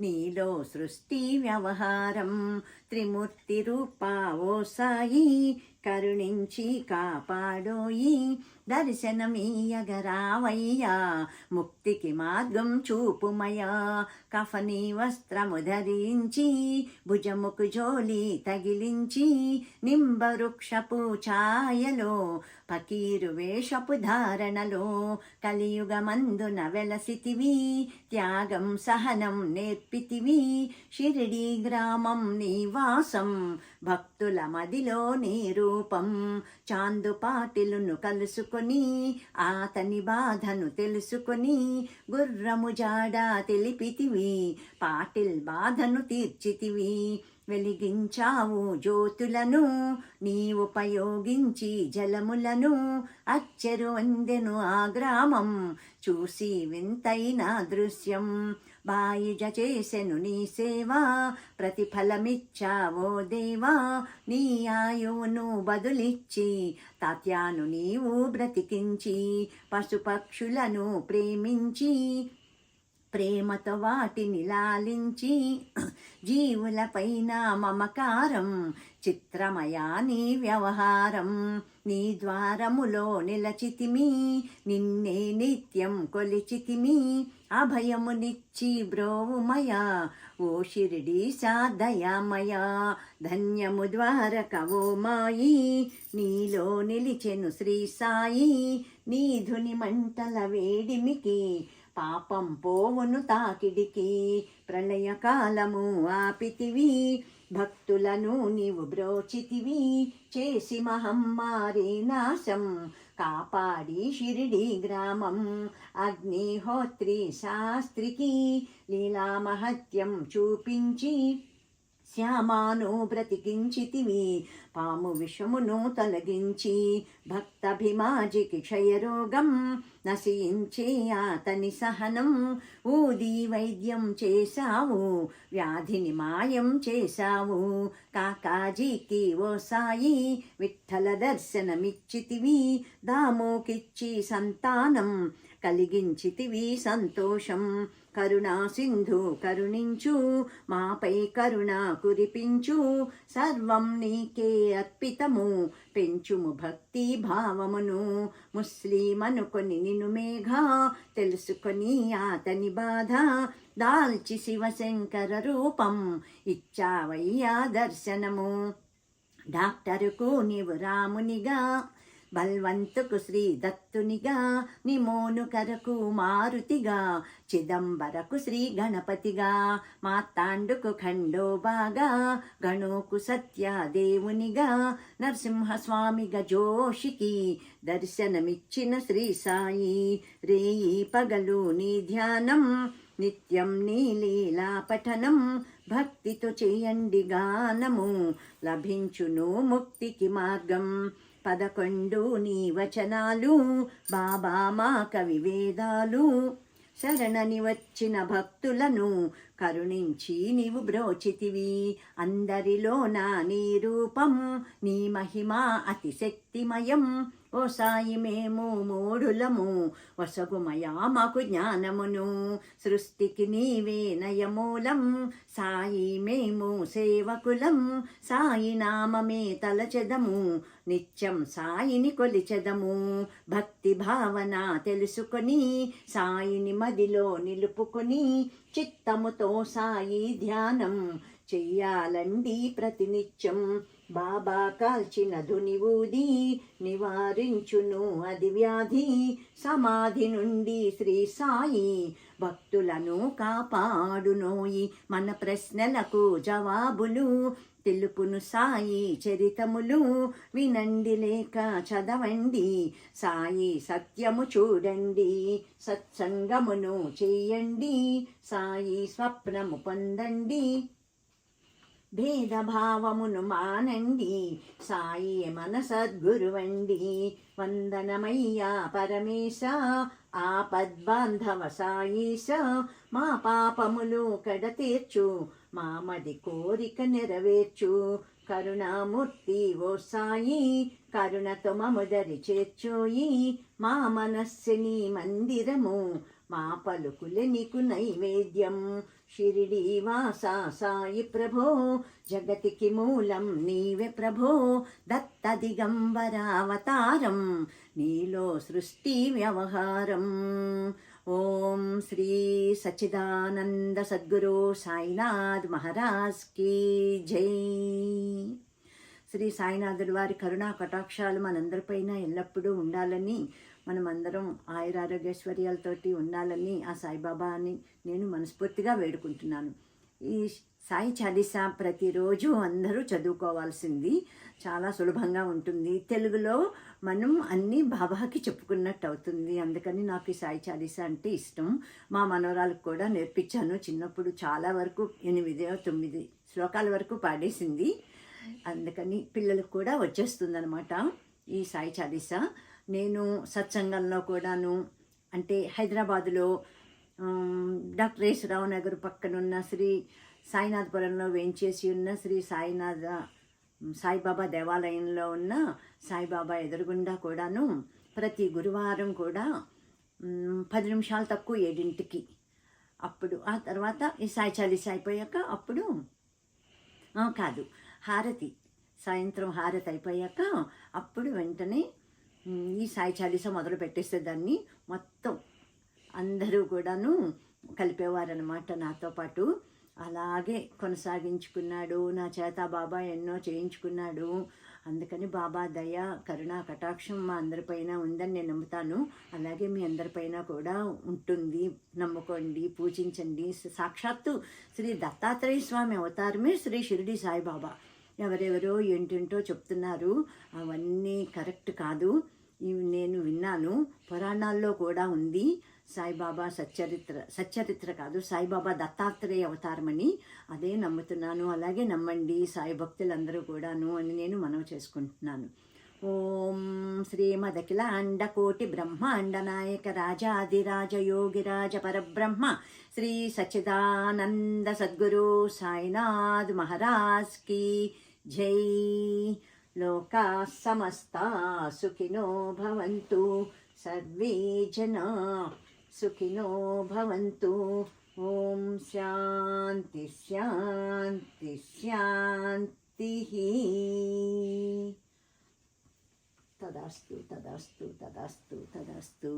నీలో సృష్టి వ్యవహారం త్రిమూర్తి రూపా ఓ సాయి కరుణించి కాపాడోయి దర్శనమీయగరావయ్యా ముక్తికి మార్గం చూపుమయా కఫనీ వస్త్రము ధరించి భుజముకు జోలి తగిలించి నింబవృక్షపు ఛాయలో ఫకీరు వేషపు ధారణలో కలియుగమందున వెలసితివి త్యాగం సహనం నేర్పితివి షిరిడి గ్రామం నివాసం భక్తుల మదిలో నీ రూపం చాందుపాటిలును కలుసుకొని అతని బాధను తెలుసుకొని గుర్రము జాడ తెలిపితివి పాటిల్ బాధను తీర్చితివి వెలిగించావు జ్యోతులను నీ ఉపయోగించి జలములను అచ్చెరు వందెను ఆ గ్రామం చూసి వింతైన దృశ్యం బాయిజ చేసెను నీ సేవ ప్రతిఫలమిచ్చావో దేవా నీ ఆయువును బదులిచ్చి తాత్యాను నీవు బ్రతికించి పశుపక్షులను ప్రేమించి ప్రేమతో వాటిని లాలించి జీవులపైన మమకారం చిత్రమయా నీ వ్యవహారం నీ ద్వారములో నిలచితిమి నిన్నే నిత్యం కొలిచితిమి అభయమునిచ్చి బ్రోవుమయా ఓ షిరిడి సాదయామయా ధన్యము ద్వారక ఓ మాయి నీలో నిలిచెను శ్రీ సాయి నీ ధుని మంటల వేడిమికి పాపం పోవును తాకిడికి ప్రళయకాలము ఆపితివి భక్తులను నీవు బ్రోచితివి చేసి మహమ్మారి నాశం కాపాడి షిరిడి గ్రామం అగ్నిహోత్రి శాస్త్రికి లీలా మహత్యం చూపించి శ్యామాను బ్రతికించితివి పాము విషమును తొలగించి భక్తభిమాజికి క్షయరోగం నశించే అతని సహనం ఊది వైద్యం చేశావు వ్యాధిని మాయం చేశావు కాకాజీకి ఓ సాయి విఠల దర్శనమిచ్చితివి దామోకిచ్చి సంతానం కలిగించితివి సంతోషం కరుణా సింధు కరుణించు మాపై కరుణ కురిపించు సర్వం నీకే అర్పితము పెంచుము భక్తి భావమును ముస్లిమనుకొని నిన్ను మేఘ తెలుసుకొని అతని బాధ దాల్చి శివశంకర రూపం ఇచ్చావయ్యా దర్శనము డాక్టరుకు నీవు రామునిగా బల్వంతుకు శ్రీ దత్తునిగా నిమోనుకరకు మారుతిగా చిదంబరకు శ్రీ గణపతిగా మార్తాండుకు ఖండోబాగా గణోకు సత్యదేవునిగా నరసింహస్వామిగా జోషికి దర్శనమిచ్చిన శ్రీ సాయి రేయి పగలు నీ ధ్యానం నిత్యం నీ లీలా పఠనం భక్తితో చేయండి గానము లభించును ముక్తికి మార్గం 11 నీ వచనాలు బాబా మా కవి వేదాలు శరణని వచ్చిన భక్తులను కరుణించి నీవు బ్రోచితివి అందరిలో నా నీ రూపం నీ మహిమ అతి శక్తిమయం ఓ సాయి మేము మూఢులము వసగుమయా మాకు జ్ఞానమును సృష్టికి నీవే నయమూలం సాయి మేము సేవకులం సాయి నామమే తలచెదము నిత్యం సాయిని కొలిచెదము భక్తి భావన తెలుసుకొని సాయిని మదిలో నిలుపుకొని చిత్తముతో సాయి ధ్యానం చెయ్యాలండి ప్రతినిత్యం బాబా కాల్చిన ధుని ఊది నివారించును అది వ్యాధి సమాధి నుండి శ్రీ సాయి భక్తులను కాపాడునోయి మన ప్రశ్నలకు జవాబులు తెలుపును సాయి చరితములు వినండి లేక చదవండి సాయి సత్యము చూడండి సత్సంగమును చెయ్యండి సాయి స్వప్నము పొందండి భేదభావమును మానండి సాయి మన సద్గురువండి వందనమయ్యా పరమేశ ఆపద్బాంధవ సాయీశ మా పాపములు కడతీర్చు మామది కోరిక నెరవేర్చు కరుణామూర్తి ఓ సాయి కరుణతో మముదరి చేర్చోయి మా మనస్సుని మందిరము మా పలుకులే నీకు నైవేద్యం. షిరిడి వాసా సాయి ప్రభో, జగతికి మూలం నీవే ప్రభో. దత్త దిగంబరావతారం, నీలో సృష్టి వ్యవహారం. ఓం శ్రీ సచ్చిదానంద సద్గురు సాయినాథ్ మహారాజ్ కీ జై. శ్రీ సాయినాథుడి వారి కరుణా కటాక్షాలు మనందరిపైన ఎల్లప్పుడూ ఉండాలని, మనమందరం ఆయురారోగ్యైశ్వర్యాలతోటి ఉండాలని ఆ సాయిబాబాని నేను మనస్ఫూర్తిగా వేడుకుంటున్నాను. ఈ సాయి చాలీసా ప్రతిరోజు అందరూ చదువుకోవాల్సింది, చాలా సులభంగా ఉంటుంది. తెలుగులో మనం అన్నీ బాబాకి చెప్పుకున్నట్టు అవుతుంది. అందుకని నాకు ఈ సాయి చాలీసా అంటే ఇష్టం. మా మనవరాలకు కూడా నేర్పించాను. చిన్నప్పుడు చాలా వరకు 8-9 శ్లోకాల వరకు పాడేసింది. అందుకని పిల్లలకు కూడా వచ్చేస్తుందనమాట ఈ సాయి చాలీసా. నేను సత్సంగంలో కూడాను, అంటే హైదరాబాదులో డాక్టర్ యేసురావు నగర్ పక్కనున్న శ్రీ సాయినాథపురంలో వేంచేసి ఉన్న శ్రీ సాయిబాబా దేవాలయంలో ఉన్న సాయిబాబా ఎదురుగుండా కూడాను ప్రతి గురువారం కూడా 10 నిమిషాలు తక్కువ 7ంటికి, అప్పుడు ఆ తర్వాత ఈ సాయి చాలీసా అయిపోయాక అప్పుడు కాదు హారతి, సాయంత్రం హారతి అయిపోయాక అప్పుడు వెంటనే ఈ సాయి చాలీసా మొదలు పెట్టేసేదాన్ని. మొత్తం అందరూ కూడాను కలిపేవారనమాట నాతో పాటు. అలాగే కొనసాగించుకున్నాడు. నా చేత బాబా ఎన్నో చేయించుకున్నాడు. అందుకని బాబా దయ కరుణా కటాక్షం మా అందరిపైన ఉందని నేను నమ్ముతాను. అలాగే మీ అందరిపైన కూడా ఉంటుంది. నమ్ముకోండి, పూజించండి. సాక్షాత్తు శ్రీ దత్తాత్రేయ స్వామి అవతారమే శ్రీ షిరిడి సాయిబాబా. ఎవరెవరో ఏంటేంటో చెప్తున్నారు, అవన్నీ కరెక్ట్ కాదు. ఇవి నేను విన్నాను, పురాణాల్లో కూడా ఉంది. సాయిబాబా సచ్చరిత్ర కాదు, సాయిబాబా దత్తాత్రేయ అవతారమని. అదే నమ్ముతున్నాను. అలాగే నమ్మండి సాయి భక్తులందరూ కూడాను అని నేను మనవి చేసుకుంటున్నాను. ఓం శ్రీమదఖిలాండ కోటి బ్రహ్మాండ నాయక రాజాదిరాజ యోగిరాజ పరబ్రహ్మ శ్రీ సచ్చిదానంద సద్గురు సాయినాథ్ మహారాజ్ కీ జై. లోకా సమస్తా సుఖినో భవంతు, సర్వే జనా సుఖినో భవంతు. ఓం శాంతి శాంతి శాంతి. తదాస్తు తదాస్తు తదాస్తు తదాస్తు.